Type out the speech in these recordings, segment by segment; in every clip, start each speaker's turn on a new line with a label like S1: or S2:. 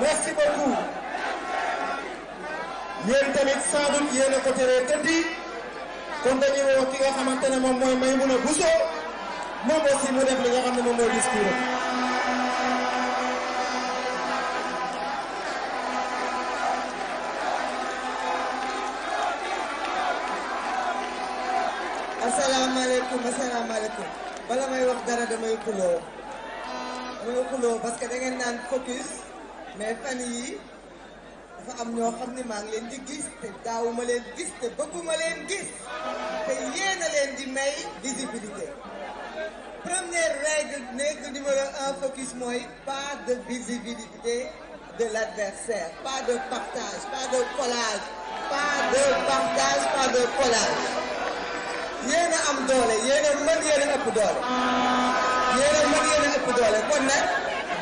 S1: merci beaucoup yéen tamit sans doute yéen a ko teree tëddi kon dañuy woo ki nga xamante ne moom mooy Maïmouna Bousso moom aussi mu def li nga xam ne moom mooy discours
S2: asalaamaaleykum bala may wax dara damay xuloo parce que da ngeen naan focus mais fan yi dafa am ñoo xam ne maa ngi leen di gis te daawuma leen gis te bëgguma leen gis te yéen a leen di may visibilité première règle numéro 1 focus mooy pas de visibilité de l'adversaire pas de partage pas de collage yéen a am doole yéen a mën yéen a ëpp doole kon nag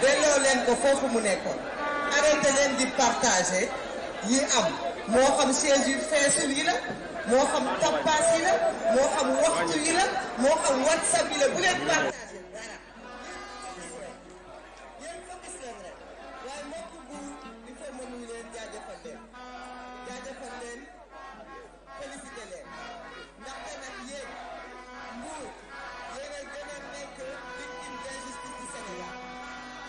S2: delloo leen ko foofu mu nekkoon arrêté leen di partager yi am moo xam siège yu feesul yi la moo xam tappaas yi la moo xam waxtu yi la moo xam whatsapp yi la bu leen partager dara yéen focus leen rek waaye mbokk bu il faut ma nuyu leen jaajëfal leen félicité leen ndaxte nag yéen Mbour yéen a gën a nekk victime d'injustice du Sénégal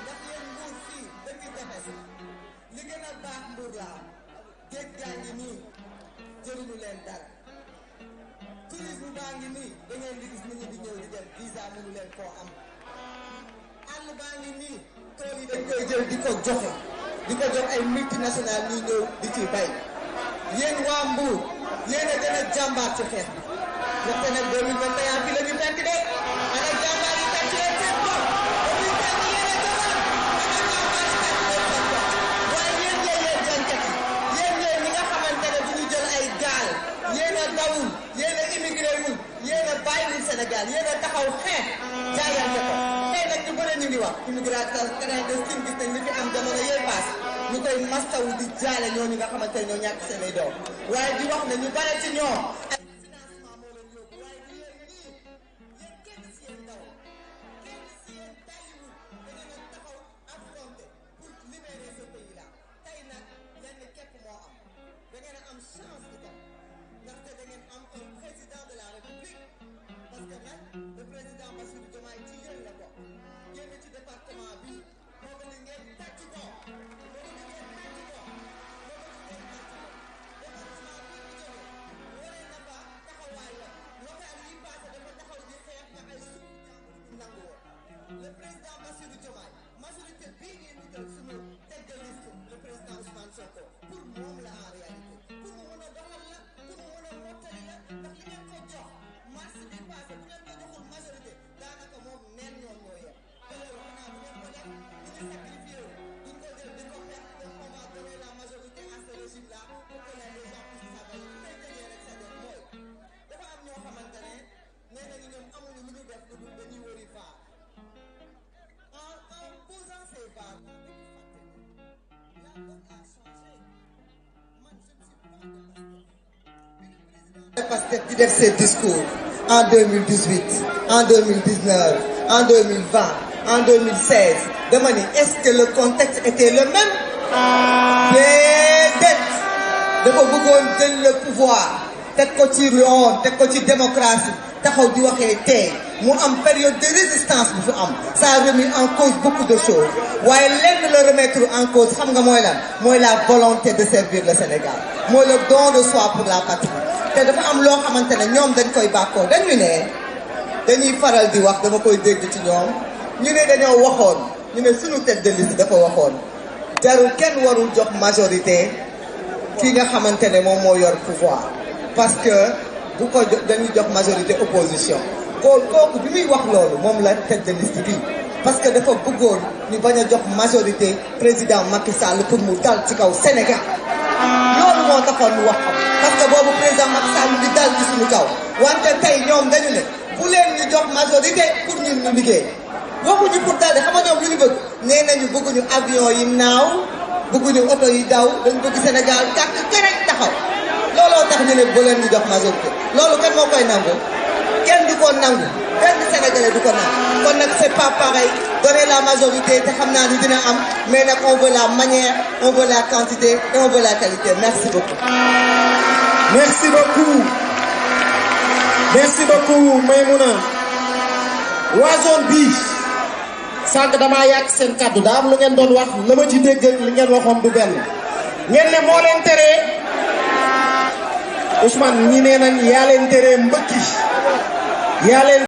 S2: ndax yéen Mbour fii dëkk tefes li gën a baax Mbour laa géej gaa ngi nii jëriñu leen dara tourisme baa ngi nii da ngeen di gis nit ñi di ñëw di dem visa mënu leen koo am àll baa ngi nii tool yi dañ koy jël di ko jox ay multinationales ñuy ñëw di ci bay yéen waa Mbour yéen a gën a jàmbaar ci xeex bi ndaxte nag 2021 fi la ñu fekk de ana jàmbaar yi tàcc leen seen bopp 2021 yéen a joxoon waaye yéen jànkat yi yéen ñi nga xamante ne du ñu jël ay gaal yéen a dawul yéen a immigré wul yéen a bàyyiwul Sénégal yéen a taxaw xeex jaayante ko tey nag ñu bëre ñu ngi wax immigration clandestine gis nañ li fi am jamono yee paas ñu koy mastawu di jaale ñooñu nga xamante ne ñoo ñàkk seen ay doom waaye di wax ne ñu bare ci ñoom ay financement moo leen yóbbu waaye du yéen ñii yéen kenn si yéen daw kenn si yéen tàyyiwul da ngeen a taxaw affronté pour libérer ce pays là tey nag lenn képp moo am da ngeen a am chance itam ndaxte da ngeen am un président de la république parce que nag le président Bassirou Diomaye ci yéen la bokk génn ci département bi moo gën a ngeen tàcc ko le président Bassirou Diomaye majorité bii ngeen di jël suñu tête de liste le président Ousmane Sonko pour moom la en réalité pour mu mën a doxal la pour mu mën a mottali la ndax li ngeen ko jox mars bi passé bu ngeen ko joxul majorité daanaka moom neen ñoom ñoo yem te loolu xanaa bu ngeen ko def du ñu sacrifié wu duñ ko jël di ko perte donc on va donner la majorité à ce régime là pour que les gens puissent travailler li may tëjee rek sa def mooy dafa am ñoo xamante ne nee nañu ñoom amuñu lu ñu def lu dul dañuy wëri vaar en posant ces vagues, la donne a changé. Moi, je ne suis pas de Pastef di def ses discours en 2018, en 2019, en 2020, en 2016. Dama ni, est-ce que le contexte était le même? Déedéet. Dafa bëggoon jël le pouvoir teg ko ci yoon teg ko ci démocratie taxaw di waxee tey mu am période de résistance bu fi am ça a remis en cause beaucoup de choses waaye lenn la remettre en cause xam nga mooy lan mooy la volonté de servir le Sénégal mooy le don de soi pour la patrie te dafa am loo xamante ne ñoom dañ koy bàkkoo dañu ne dañuy faral di wax dama koy dégg ci ñoom ñu ne dañoo waxoon ñu ne suñu tête de liste dafa waxoon jarul kenn warul jox majorité ki nga xamante ne moom moo yor pouvoir parce que bu ko dañuy jox majorité opposition kooku bi muy wax loolu moom la tête de liste bi parce que dafa bëggoon ñu bañ a jox majorité président Macky Sall pour mu dal ci kaw Sénégal loolu moo taxoon ñu wax parce que boobu président Macky Sall di dal ci suñu kaw wante tey ñoom dañu ne bu leen ñu jox majorité pour ñun ñu liggéey waxuñu pour dal de xam nga ñoom lu ñu bëgg nee nañu bëgguñu avion yi naaw bëgguñu oto yi daw dañ bëgg Sénégal tàkk kerek taxaw looloo tax ñu ne bu leen ñu jox majorité loolu kan moo koy nangu kenn du ko nangu benn Sénégalais du ko nangu kon nag c'est pas pareil donner la majorité te xam naa ni dina am mais nag on veut la manière on veut la quantité et on veut la qualité merci beaucoup.
S1: merci beaucoup. merci beaucoup Maymouna. waa zone bi sànq damaa yàq seen kàddu daa am lu ngeen doon wax la ma ci dégg li ngeen waxoon du benn ngeen ne moo leen teree Ousmane ñi nee nañ yaa leen teree mbëkki yaa leen